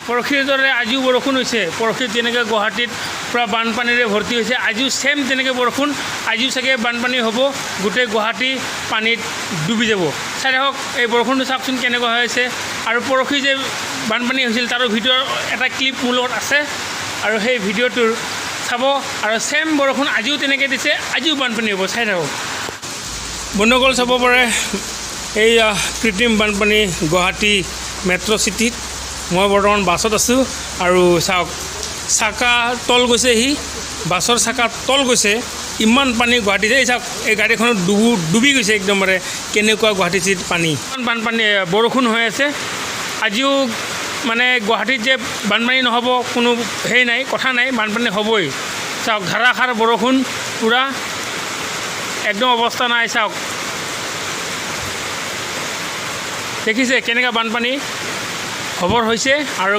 পৰহিৰ দৰে আজিও বৰষুণ হৈছে পৰহিত যেনেকৈ গুৱাহাটীত পূৰা বানপানীৰে ভৰ্তি হৈছে আজিও ছেম তেনেকৈ বৰষুণ আজিও চাগে বানপানী হ'ব গোটেই গুৱাহাটী পানীত ডুবি যাব চাই থাকক এই বৰষুণটো চাওকচোন কেনেকুৱা হৈ আছে আৰু পৰহি যে বানপানী হৈছিল তাৰো ভিডিঅ'ৰ এটা ক্লিপ মোৰ লগত আছে আৰু সেই ভিডিঅ'টোৰ চাব আৰু ছেম বৰষুণ আজিও তেনেকৈ দিছে আজিও বানপানী হ'ব চাই থাকক বন্ধুসকল চাব পাৰে এই কৃত্ৰিম বানপানী গুৱাহাটী মেট্ৰ' চিটিত মই বৰ্তমান বাছত আছোঁ আৰু চাওক চাকা তল গৈছেহি বাছৰ চাকা তল গৈছে ইমান পানী গুৱাহাটীত এই চাওক এই গাড়ীখনত ডুবি গৈছে একদমৰে কেনেকুৱা গুৱাহাটী চিটিত পানী ইমান বানপানী বৰষুণ হৈ আছে আজিও মানে গুৱাহাটীত যে বানপানী নহ'ব কোনো হেৰি নাই কথা নাই বানপানী হ'বই চাওক ধাৰাসাৰ বৰষুণ পূৰা একদম অৱস্থা নাই চাওক দেখিছে কেনেকুৱা বানপানী খবৰ হৈছে আৰু